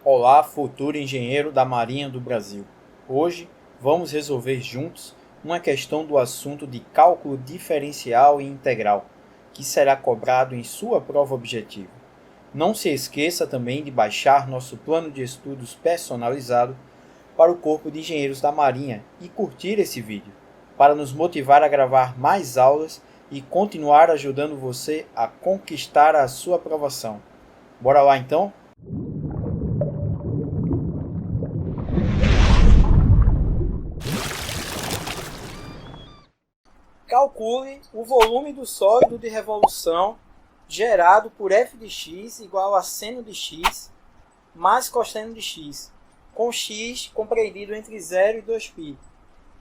Olá, futuro engenheiro da Marinha do Brasil. Hoje vamos resolver juntos uma questão do assunto de cálculo diferencial e integral, que será cobrado em sua prova objetiva. Não se esqueça também de baixar nosso plano de estudos personalizado para o Corpo de Engenheiros da Marinha e curtir esse vídeo, para nos motivar a gravar mais aulas e continuar ajudando você a conquistar a sua aprovação. Bora lá então? Calcule o volume do sólido de revolução gerado por f de x igual a seno de x mais cosseno de x, com x compreendido entre 0 e 2π,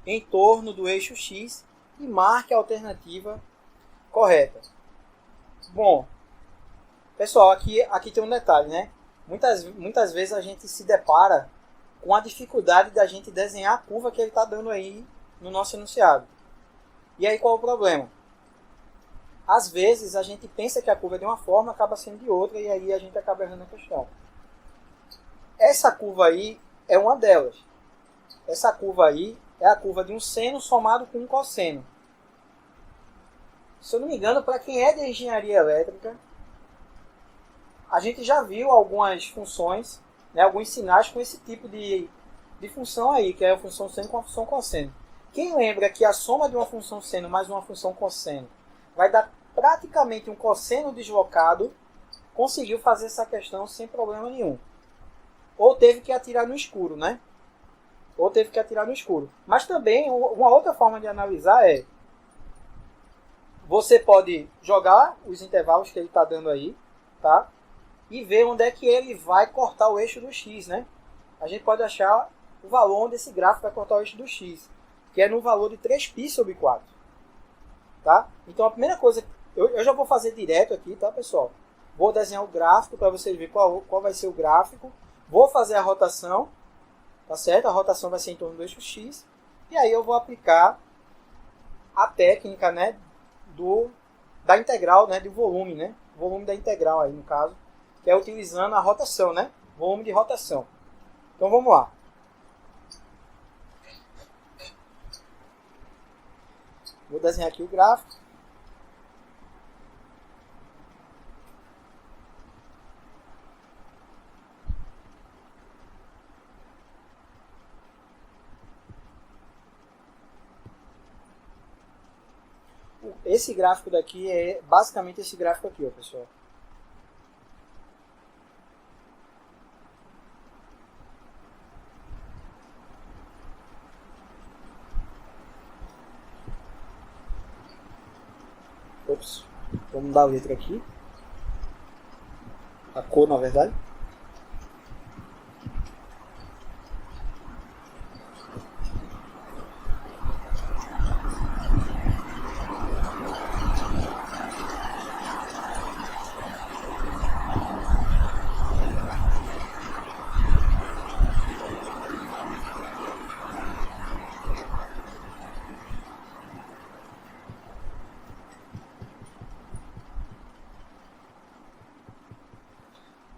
em torno do eixo x, e marque a alternativa correta. Bom, pessoal, aqui tem um detalhe, né? Muitas vezes a gente se depara com a dificuldade da gente desenhar a curva que ele está dando aí no nosso enunciado. E aí qual é o problema? Às vezes a gente pensa que a curva é de uma forma, acaba sendo de outra, e aí a gente acaba errando a questão. Essa curva aí é uma delas. Essa curva aí é a curva de um seno somado com um cosseno. Se eu não me engano, para quem é de engenharia elétrica, a gente já viu algumas funções, né, alguns sinais com esse tipo de função aí, que é a função seno com a função cosseno. Quem lembra que a soma de uma função seno mais uma função cosseno vai dar praticamente um cosseno deslocado, conseguiu fazer essa questão sem problema nenhum. Ou teve que atirar no escuro, né? Mas também, uma outra forma de analisar é, você pode jogar os intervalos que ele está dando aí, tá? E ver onde é que ele vai cortar o eixo do x, né? A gente pode achar o valor onde esse gráfico vai cortar o eixo do x, que é no valor de 3π sobre 4. Tá? Então a primeira coisa, eu já vou fazer direto aqui, tá, pessoal? Vou desenhar o gráfico para vocês verem qual vai ser o gráfico. Vou fazer a rotação, tá certo? A rotação vai ser em torno do eixo x. E aí eu vou aplicar a técnica, né, da integral, né, do volume, né? O volume da integral aí, no caso, que é utilizando a rotação, né? Volume de rotação. Então vamos lá. Vou desenhar aqui o gráfico. Esse gráfico daqui é basicamente esse gráfico aqui, ó, pessoal. Ops, vou mudar a letra aqui. A cor, na verdade.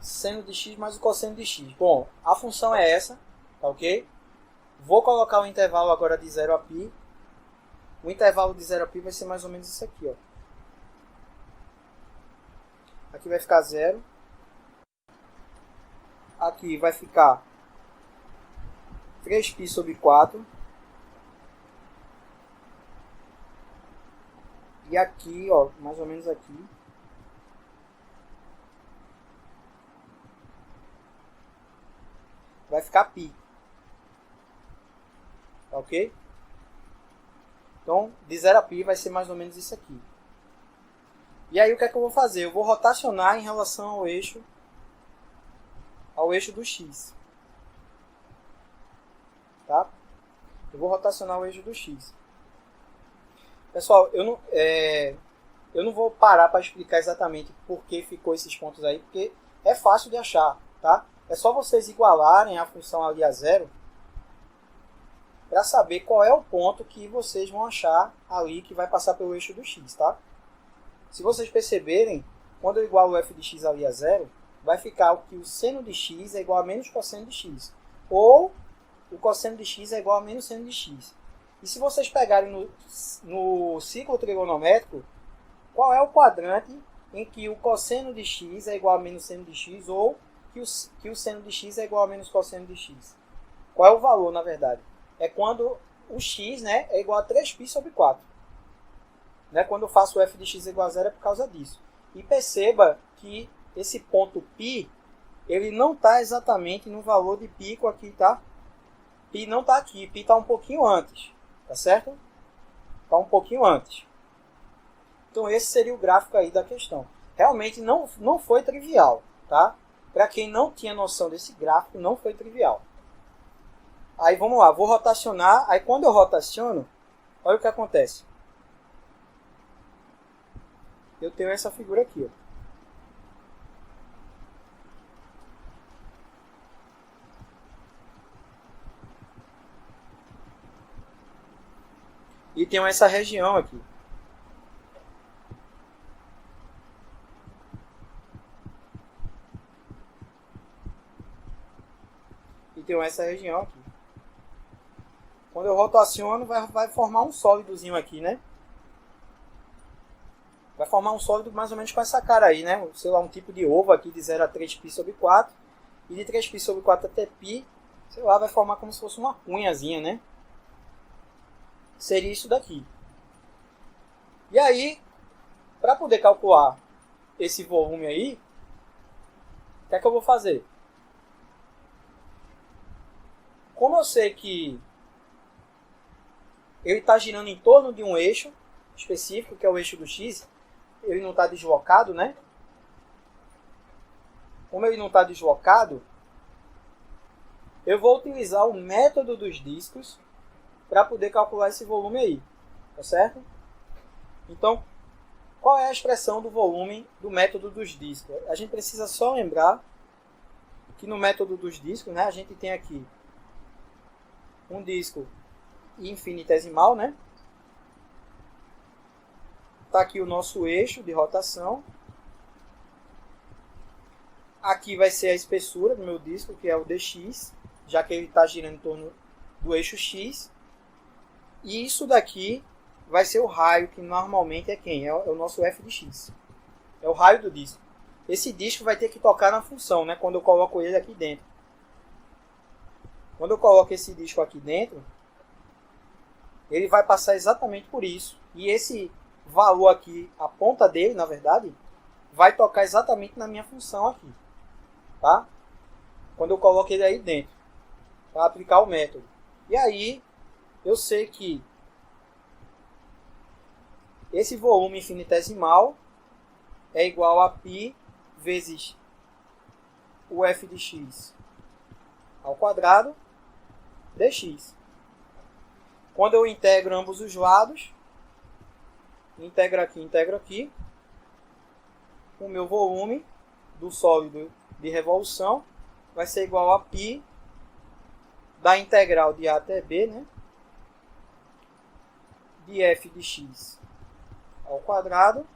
Seno de x mais o cosseno de x. Bom, a função é essa, tá ok? Vou colocar o intervalo agora de 0 a π. O intervalo de 0 a π vai ser mais ou menos isso aqui, ó. Aqui vai ficar 0. Aqui vai ficar 3π sobre 4. E aqui, ó, mais ou menos aqui, vai ficar π. Tá ok? Então, de 0 a π vai ser mais ou menos isso aqui. E aí, o que é que eu vou fazer? Eu vou rotacionar em relação ao eixo do x. Tá? Eu vou rotacionar o eixo do x. Pessoal, eu não vou parar para explicar exatamente por que ficou esses pontos aí, porque é fácil de achar, tá? É só vocês igualarem a função ali a zero para saber qual é o ponto que vocês vão achar ali que vai passar pelo eixo do x, tá? Se vocês perceberem, quando eu igualo o f de x ali a zero, vai ficar que o seno de x é igual a menos cosseno de x. Ou o cosseno de x é igual a menos seno de x. E se vocês pegarem no ciclo trigonométrico, qual é o quadrante em que o cosseno de x é igual a menos seno de x ou que o seno de x é igual a menos cosseno de x? Qual é o valor, na verdade? É quando o x, né, é igual a 3π sobre 4. Né? Quando eu faço o f de x igual a zero é por causa disso. E perceba que esse ponto π, ele não está exatamente no valor de pico aqui, tá? Π não está aqui, π está um pouquinho antes, tá certo? Está um pouquinho antes. Então esse seria o gráfico aí da questão. Realmente não foi trivial, tá? Para quem não tinha noção desse gráfico, não foi trivial. Aí vamos lá, vou rotacionar. Aí quando eu rotaciono, olha o que acontece. Eu tenho essa figura aqui, ó. E tenho essa região aqui. E tenho essa região aqui. Quando eu rotaciono, vai formar um sólidozinho aqui, né? Vai formar um sólido mais ou menos com essa cara aí, né? Sei lá, um tipo de ovo aqui de 0 a 3π sobre 4. E de 3π sobre 4 até π, sei lá, vai formar como se fosse uma cunhazinha, né? Seria isso daqui. E aí, para poder calcular esse volume aí, o que é que eu vou fazer? Como eu sei que ele está girando em torno de um eixo específico, que é o eixo do x, ele não está deslocado, né? Como ele não está deslocado, eu vou utilizar o método dos discos para poder calcular esse volume aí, tá certo? Então, qual é a expressão do volume do método dos discos? A gente precisa só lembrar que no método dos discos, né, a gente tem aqui um disco infinitesimal, né? Tá aqui o nosso eixo de rotação. Aqui vai ser a espessura do meu disco, que é o dx, já que ele está girando em torno do eixo x. E isso daqui vai ser o raio, que normalmente é quem? É o nosso f de x. É o raio do disco. Esse disco vai ter que tocar na função, né? Quando eu coloco ele aqui dentro. Quando eu coloco esse disco aqui dentro, ele vai passar exatamente por isso. E esse valor aqui, a ponta dele, na verdade, vai tocar exatamente na minha função aqui. Tá? Quando eu coloco ele aí dentro, para aplicar o método. E aí, eu sei que esse volume infinitesimal é igual a π vezes o f de x ao quadrado dx. Quando eu integro ambos os lados, integro aqui, o meu volume do sólido de revolução vai ser igual a π da integral de a até b, né? De f de x ao quadrado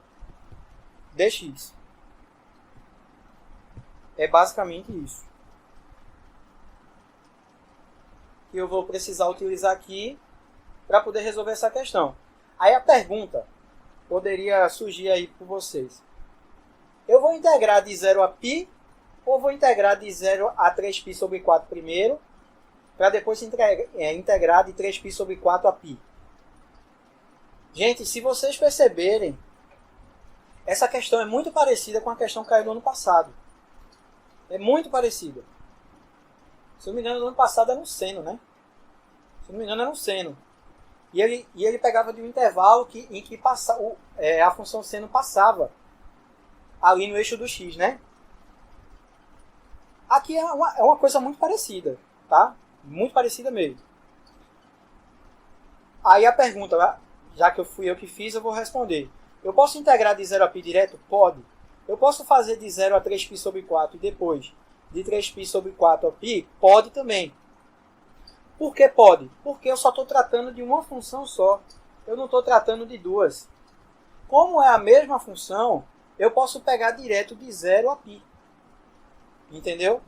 dx. É basicamente isso que eu vou precisar utilizar aqui para poder resolver essa questão. Aí a pergunta poderia surgir aí por vocês. Eu vou integrar de 0 a π ou vou integrar de 0 a 3π sobre 4 primeiro, para depois integrar de 3π sobre 4 a π? Gente, se vocês perceberem, essa questão é muito parecida com a questão que caiu no ano passado. É muito parecida. Se não me engano, no ano passado era um seno, né? Se não me engano, era um seno. E ele pegava de um intervalo em que a função seno passava ali no eixo do x, né? Aqui é uma coisa muito parecida, tá? Muito parecida mesmo. Aí a pergunta, já que fui eu que fiz, eu vou responder. Eu posso integrar de 0 a π direto? Pode. Eu posso fazer de 0 a 3π sobre 4 e depois de 3π sobre 4 a π? Pode também. Por que pode? Porque eu só estou tratando de uma função só. Eu não estou tratando de duas. Como é a mesma função, eu posso pegar direto de 0 a π. Entendeu?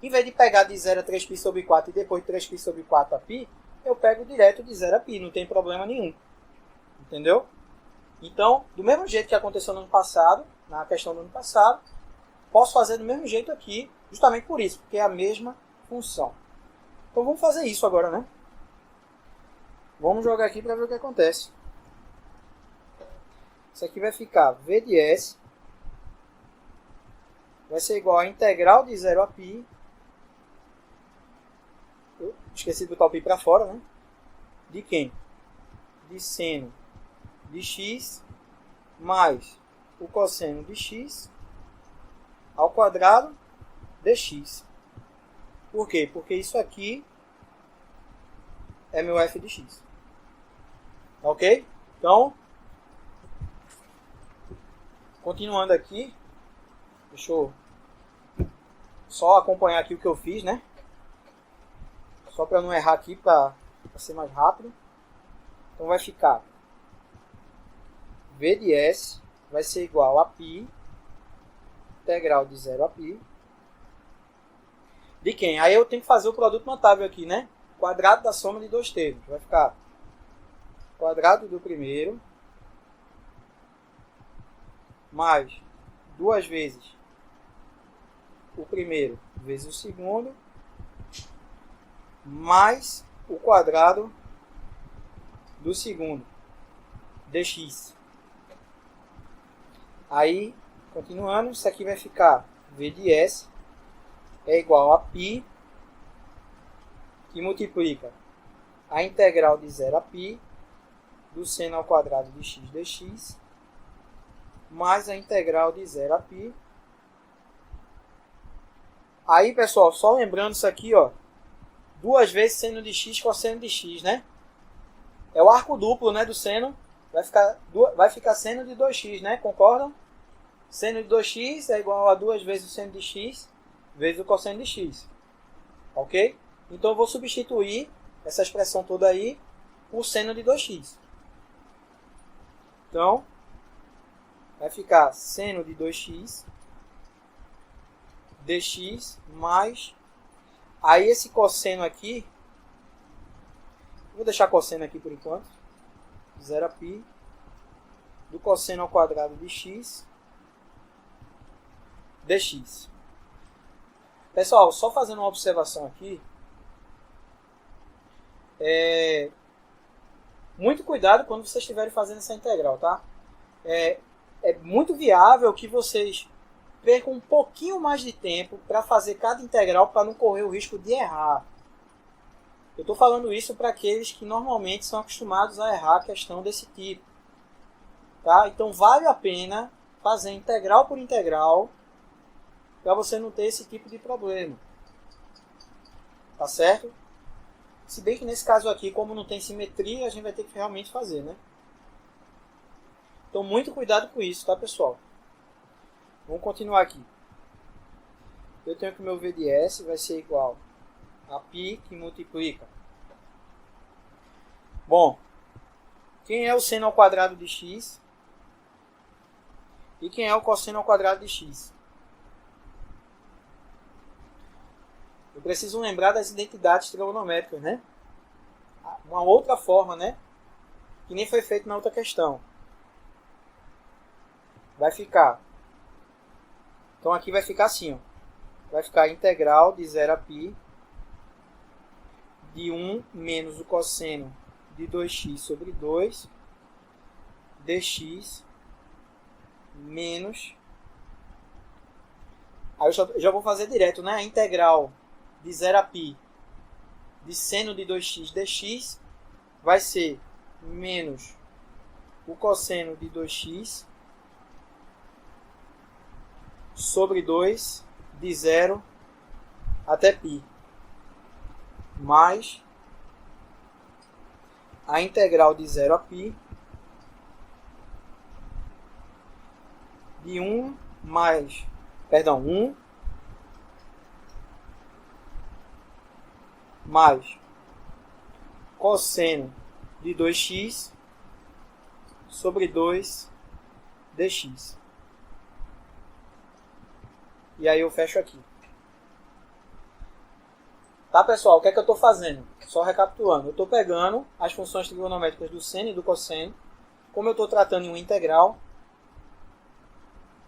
Em vez de pegar de 0 a 3π sobre 4 e depois de 3π sobre 4 a π, eu pego direto de 0 a π, não tem problema nenhum. Entendeu? Então, do mesmo jeito que aconteceu no ano passado, na questão do ano passado, posso fazer do mesmo jeito aqui, justamente por isso, porque é a mesma função. Então vamos fazer isso agora, né? Vamos jogar aqui para ver o que acontece. Isso aqui vai ficar v de s vai ser igual a integral de 0 a π. Eu esqueci de botar o π para fora, né? De quem? De seno de x mais o cosseno de x ao quadrado dx. Por quê? Porque isso aqui é meu f de x. Ok? Então, continuando aqui, deixa eu só acompanhar aqui o que eu fiz, né? Só para não errar aqui, para ser mais rápido. Então vai ficar v de s vai ser igual a π, integral de 0 a π, de quem? Aí eu tenho que fazer o produto notável aqui, né? Quadrado da soma de dois termos. Vai ficar quadrado do primeiro mais duas vezes o primeiro vezes o segundo mais o quadrado do segundo dx. Aí, continuando, isso aqui vai ficar v de s é igual a π, que multiplica a integral de 0 a π do seno ao quadrado de x dx, mais a integral de 0 a π. Aí, pessoal, só lembrando isso aqui, ó, duas vezes seno de x cosseno de x, né? É o arco duplo, né, do seno. Vai ficar seno de 2x, né? Concordam? Seno de 2x é igual a duas vezes o seno de x vezes o cosseno de x. Ok? Então eu vou substituir essa expressão toda aí por seno de 2x. Então, vai ficar seno de 2x dx mais... Aí esse cosseno aqui, vou deixar cosseno aqui por enquanto, 0 a π do cosseno ao quadrado de x dx. Pessoal, só fazendo uma observação aqui, muito cuidado quando vocês estiverem fazendo essa integral, tá? É muito viável que vocês percam um pouquinho mais de tempo para fazer cada integral para não correr o risco de errar. Eu estou falando isso para aqueles que normalmente são acostumados a errar a questão desse tipo. Tá? Então vale a pena fazer integral por integral para você não ter esse tipo de problema. Tá certo? Se bem que nesse caso aqui, como não tem simetria, a gente vai ter que realmente fazer, né? Então muito cuidado com isso, tá, pessoal? Vamos continuar aqui. Eu tenho que o meu v de s vai ser igual a π que multiplica. Bom, quem é o seno ao quadrado de x? E quem é o cosseno ao quadrado de x? Eu preciso lembrar das identidades trigonométricas, né? Uma outra forma, né? Que nem foi feito na outra questão. Vai ficar... Então aqui vai ficar assim, ó. Vai ficar a integral de 0 a π de 1 menos o cosseno de 2x sobre 2 dx menos... Aí eu já vou fazer direto, né? A integral de 0 a π de seno de 2x dx vai ser menos o cosseno de 2x sobre 2 de 0 até π, mais a integral de 0 a π de 1 mais, perdão, 1 mais cosseno de 2x sobre 2 dx. E aí eu fecho aqui. Tá, pessoal? O que é que eu estou fazendo? Só recapitulando. Eu estou pegando as funções trigonométricas do seno e do cosseno. Como eu estou tratando em uma integral,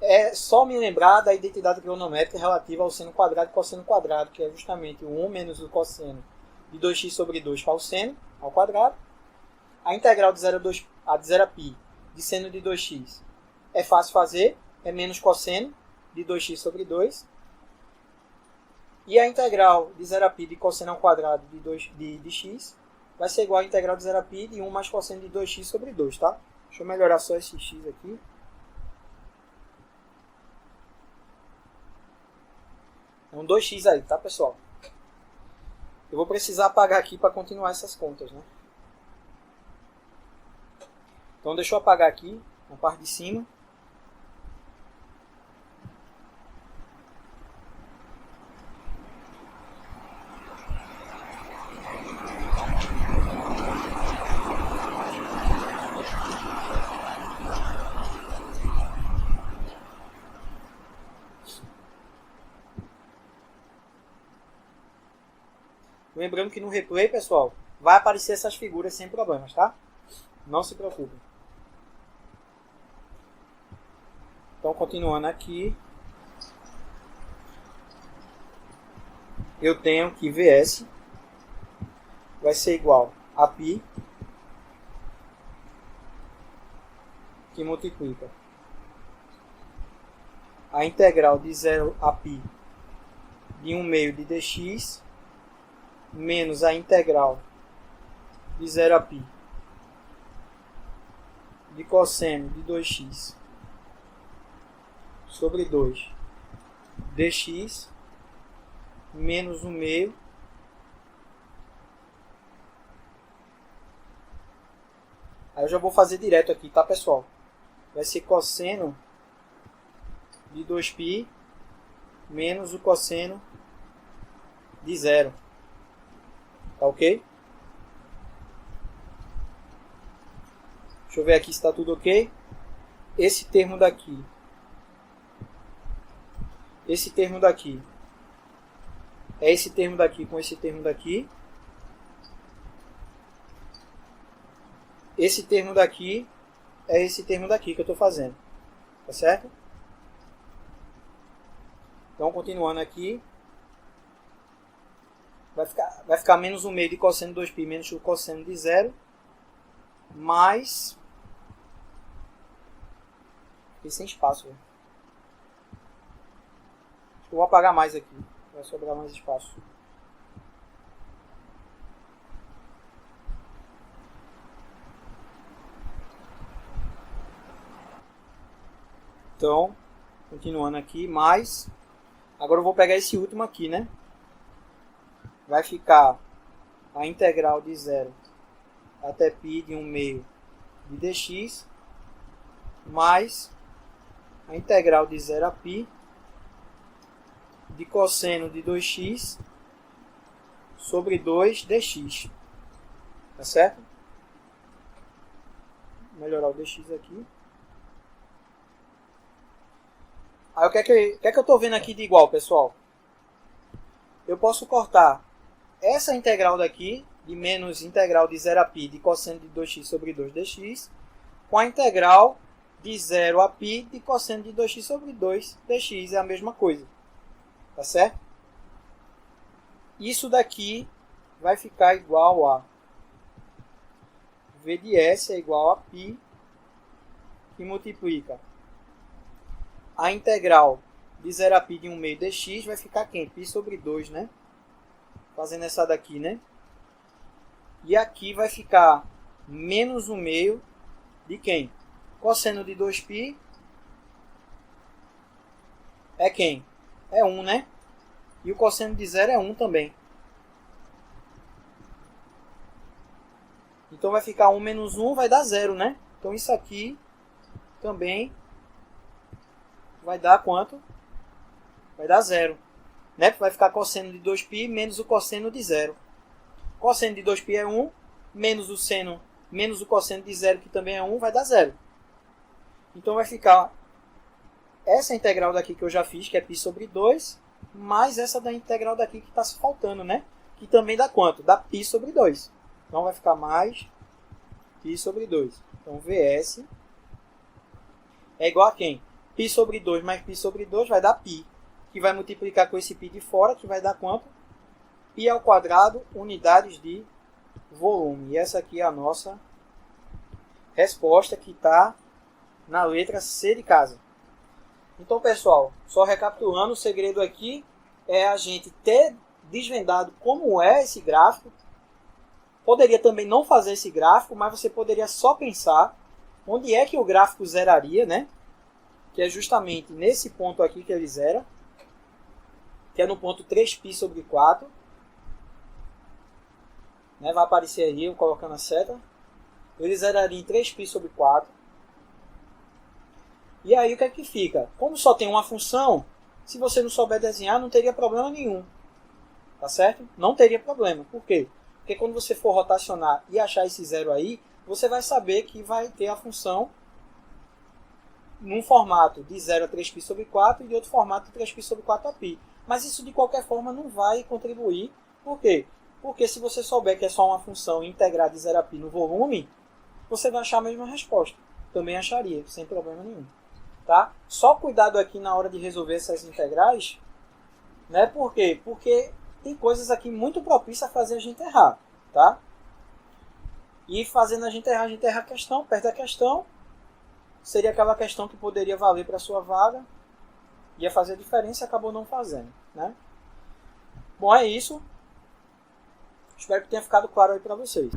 é só me lembrar da identidade trigonométrica relativa ao seno quadrado e cosseno quadrado, que é justamente o 1 menos o cosseno de 2x sobre 2 para o seno ao quadrado. A integral de 0 a π de seno de 2x é fácil fazer, é menos cosseno de 2x sobre 2. E a integral de 0 a π de cosseno ao quadrado de x vai ser igual à integral de 0 a π de 1 mais cosseno de 2x sobre 2, tá? Deixa eu melhorar só esse x aqui. É um 2x aí, tá, pessoal? Eu vou precisar apagar aqui para continuar essas contas, né? Então deixa eu apagar aqui, na parte de cima. Lembrando que no replay, pessoal, vai aparecer essas figuras sem problemas, tá? Não se preocupem. Então, continuando aqui, eu tenho que Vs vai ser igual a π, que multiplica a integral de 0 a π de 1 meio de dx menos a integral de 0 a π de cosseno de 2x sobre 2 dx menos 1 meio aí eu já vou fazer direto aqui, tá, pessoal? Vai ser cosseno de 2π menos o cosseno de 0. Tá ok? Deixa eu ver aqui se está tudo ok. Esse termo daqui é esse termo daqui com esse termo daqui. Esse termo daqui é esse termo daqui que eu estou fazendo. Tá certo? Então, continuando aqui. Vai ficar menos 1 meio de cosseno de 2π menos o cosseno de 0. Mais... Fiquei sem espaço. Véio. Acho que eu vou apagar mais aqui. Vai sobrar mais espaço. Então, continuando aqui, mais... Agora eu vou pegar esse último aqui, né? Vai ficar a integral de 0 até π de 1 meio de dx mais a integral de 0 a π de cosseno de 2x sobre 2 dx. Tá certo? Vou melhorar o dx aqui. Aí o que é que eu estou vendo aqui de igual, pessoal? Eu posso cortar essa integral daqui, de menos integral de 0 a π de cosseno de 2x sobre 2 dx, com a integral de 0 a π de cosseno de 2x sobre 2 dx. É a mesma coisa. Tá certo? Isso daqui vai ficar igual a V de S é igual a π, que multiplica a integral de 0 a π de 1 meio dx, vai ficar quem? Π sobre 2, né? Fazendo essa daqui, né? E aqui vai ficar menos 1 meio de quem? Cosseno de 2π é quem? É 1, né? E o cosseno de 0 é 1 também. Então vai ficar 1 menos 1 vai dar 0, né? Então isso aqui também vai dar quanto? Vai dar 0. Né? Vai ficar cosseno de 2π menos o cosseno de 0. Cosseno de 2π é 1, menos o seno, menos o cosseno de 0, que também é 1, vai dar 0. Então vai ficar essa integral daqui que eu já fiz, que é π sobre 2, mais essa da integral daqui que está faltando, né? que também dá quanto? Dá π sobre 2. Então vai ficar mais π sobre 2. Então Vs é igual a quem? π sobre 2 mais π sobre 2 vai dar π, que vai multiplicar com esse π de fora, que vai dar quanto? Π ao quadrado unidades de volume. E essa aqui é a nossa resposta, que está na letra C de casa. Então, pessoal, só recapitulando, o segredo aqui é a gente ter desvendado como é esse gráfico. Poderia também não fazer esse gráfico, mas você poderia só pensar onde é que o gráfico zeraria, né? Que é justamente nesse ponto aqui que ele zera, que é no ponto 3π sobre 4. Né? Vai aparecer aí, eu colocando a seta. Ele zeraria em 3π sobre 4. E aí o que é que fica? Como só tem uma função, se você não souber desenhar, não teria problema nenhum. Tá certo? Não teria problema. Por quê? Porque quando você for rotacionar e achar esse zero aí, você vai saber que vai ter a função num formato de 0 a 3π sobre 4 e de outro formato de 3π sobre 4 a π. Mas isso de qualquer forma não vai contribuir. Por quê? Porque se você souber que é só uma função integrar de 0 a π no volume, você vai achar a mesma resposta. Também acharia, sem problema nenhum. Tá? Só cuidado aqui na hora de resolver essas integrais. Né? Por quê? Porque tem coisas aqui muito propícias a fazer a gente errar. Tá? E fazendo a gente erra a questão, perde a questão. Seria aquela questão que poderia valer para a sua vaga. Ia fazer a diferença e acabou não fazendo. Né? Bom, é isso. Espero que tenha ficado claro aí para vocês.